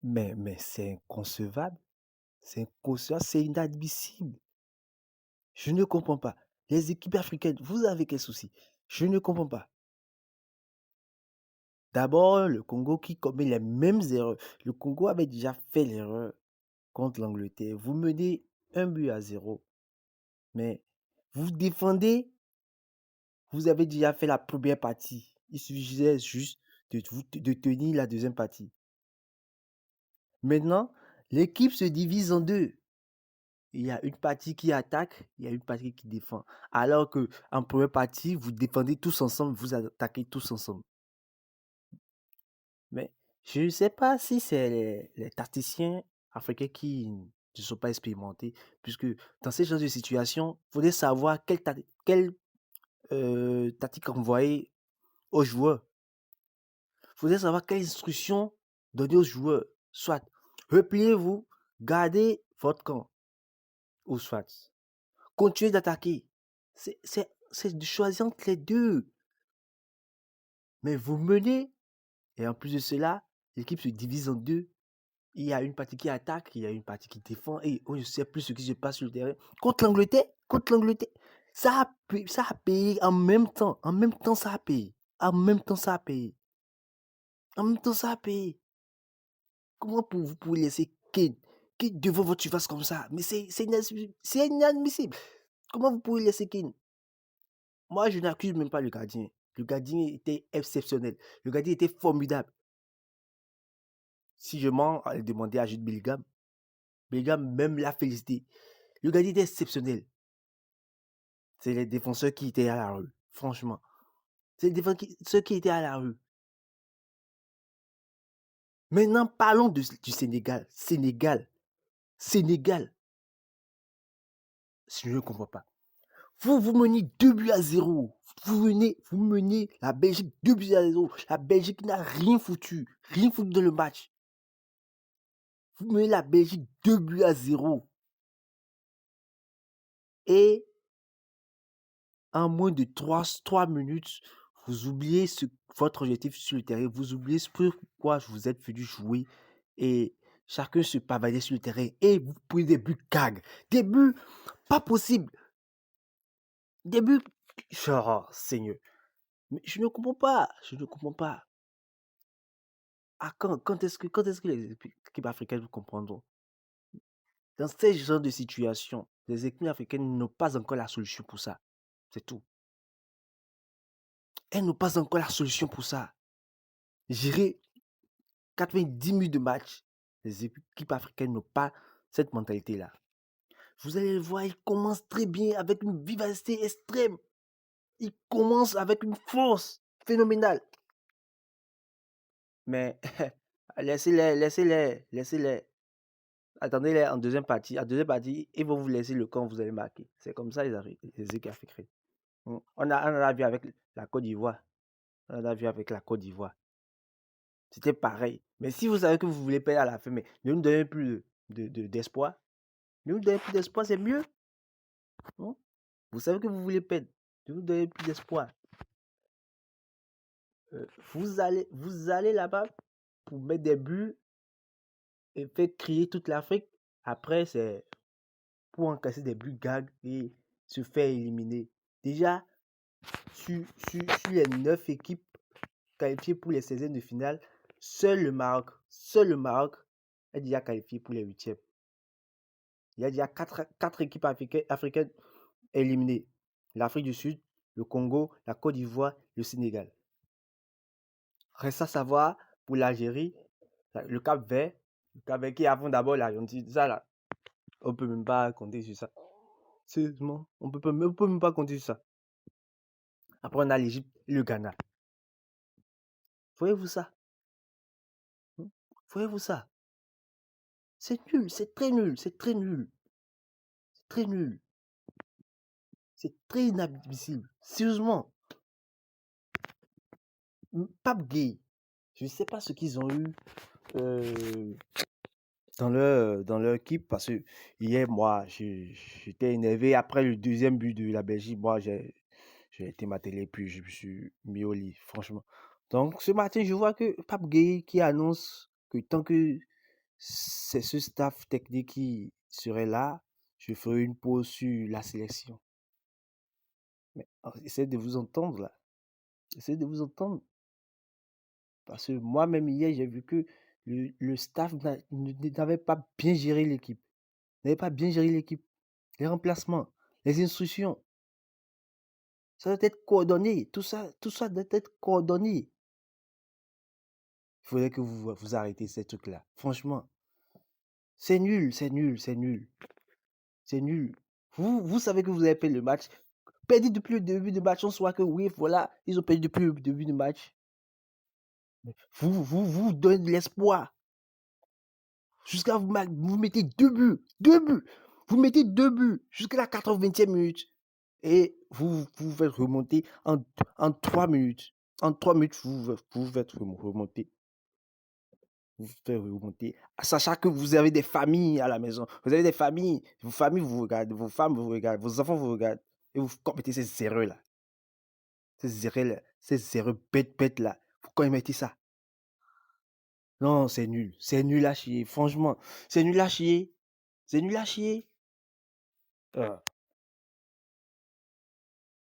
Mais c'est inconcevable. C'est inconcevable, c'est inadmissible. Je ne comprends pas. Les équipes africaines, vous avez quel souci? Je ne comprends pas. D'abord, le Congo qui commet les mêmes erreurs. Le Congo avait déjà fait l'erreur contre l'Angleterre. Vous menez 1 but à 0. Mais vous défendez, vous avez déjà fait la première partie. Il suffisait juste de tenir la deuxième partie. Maintenant, l'équipe se divise en deux. Il y a une partie qui attaque, il y a une partie qui défend. Alors que en première partie, vous défendez tous ensemble, vous attaquez tous ensemble. Mais je ne sais pas si c'est les tacticiens africains qui ne sont pas expérimentés, puisque dans ces genres de situations, il faudrait savoir quelle tactique envoyer aux joueurs. Il faudrait savoir quelle instruction donner aux joueurs. Soit repliez-vous, gardez votre camp, ou soit continuez d'attaquer. C'est de choisir entre les deux. Mais vous menez, et en plus de cela, l'équipe se divise en deux. Il y a une partie qui attaque, il y a une partie qui défend, et on ne sait plus ce qui se passe sur le terrain. Contre l'Angleterre, ça a payé en même temps. En même temps, ça a payé. En même temps, ça a payé. En même temps, ça a payé. Comment vous pouvez laisser Kane devant votre surface comme ça? Mais c'est inadmissible. C'est inadmissible. Comment vous pouvez laisser Kane? Moi, je n'accuse même pas le gardien. Le gardien était exceptionnel. Le gardien était formidable. Si je mens, allez demander à Jude Bellingham. Bellingham même l'a félicité. Le gardien était exceptionnel. C'est les défenseurs qui étaient à la rue. Franchement. C'est les défenseurs qui étaient à la rue. Maintenant, parlons du Sénégal. Sénégal. Je ne comprends pas. Vous menez 2 buts à 0. Vous menez la Belgique 2 buts à 0. La Belgique n'a rien foutu. Rien foutu dans le match. Vous menez la Belgique 2 buts à 0. Et en moins de 3 minutes, vous oubliez votre objectif sur le terrain. Vous oubliez pourquoi vous êtes venu jouer. Et chacun se pavadait sur le terrain. Et vous prenez des buts gags. Des buts pas possibles. Des buts... Oh, Seigneur. Mais je ne comprends pas. Je ne comprends pas. Ah, quand est-ce que les équipes africaines vous comprendront? Dans ces genres de situations, les équipes africaines n'ont pas encore la solution pour ça. C'est tout. Elles n'ont pas encore la solution pour ça. Gérer 90 minutes de match, les équipes africaines n'ont pas cette mentalité-là. Vous allez le voir, ils commencent très bien avec une vivacité extrême. Ils commencent avec une force phénoménale. Mais laissez-les. Attendez-les en deuxième partie. En deuxième partie, ils vont vous laisser le camp, vous allez marquer. C'est comme ça les équipes africaines. On a vu avec la Côte d'Ivoire. On a vu avec la Côte d'Ivoire. C'était pareil. Mais si vous savez que vous voulez perdre à la fin, mais ne nous donnez plus d'espoir. Ne nous donnez plus d'espoir, c'est mieux. Hein? Vous savez que vous voulez perdre. Ne nous donnez plus d'espoir. Vous allez là-bas pour mettre des buts et faire crier toute l'Afrique. Après, c'est pour encaisser des buts gags et se faire éliminer. Déjà, sur les 9 équipes qualifiées pour les 16e de finale, seul le Maroc est déjà qualifié pour les 8e. Il y a déjà 4 équipes africaines éliminées. L'Afrique du Sud, le Congo, la Côte d'Ivoire, le Sénégal. Reste à savoir pour l'Algérie, le Cap-Vert qui avant d'abord l'Argentine. Ça là, on peut même pas compter sur ça. Sérieusement, on peut même pas compter sur ça. Après, on a l'Égypte et le Ghana. Voyez-vous ça? Voyez-vous ça? C'est nul, c'est très nul, c'est très nul. C'est très nul. C'est très inadmissible. Sérieusement. Pape Gay, je ne sais pas ce qu'ils ont eu dans leur équipe parce que hier, moi, j'étais énervé. Après le deuxième but de la Belgique, moi, j'ai été ma télé puis je me suis mis au lit, franchement. Donc, ce matin, je vois que Pape Gay qui annonce que tant que c'est ce staff technique qui serait là, je ferai une pause sur la sélection. Mais essayez de vous entendre là. Essayez de vous entendre. Parce que moi-même, hier, j'ai vu que le staff n'avait pas bien géré l'équipe. N'avait pas bien géré l'équipe. Les remplacements, les instructions. Ça doit être coordonné. Tout ça doit être coordonné. Il faudrait que vous arrêtez ces trucs-là. Franchement, c'est nul, c'est nul, c'est nul. C'est nul. Vous savez que vous avez perdu le match. Perdu depuis le début du match. On soit que oui, voilà, ils ont perdu depuis le début du match. Vous donnez de l'espoir. Jusqu'à vous mettez 2 buts. 2 buts. Vous mettez 2 buts jusqu'à la 80e minute. Et vous faites remonter en 3 minutes. En 3 minutes, vous faites remonter. Vous faites remonter. Sachant que vous avez des familles à la maison. Vous avez des familles. Vos familles vous regardent. Vos femmes vous regardent. Vos enfants vous regardent. Et vous commettez ces erreurs-là. Ces erreurs-là. Ces erreurs bêtes là. Pourquoi ils mettent ça? Non, c'est nul. C'est nul à chier. Franchement, c'est nul à chier. C'est nul à chier. Ah.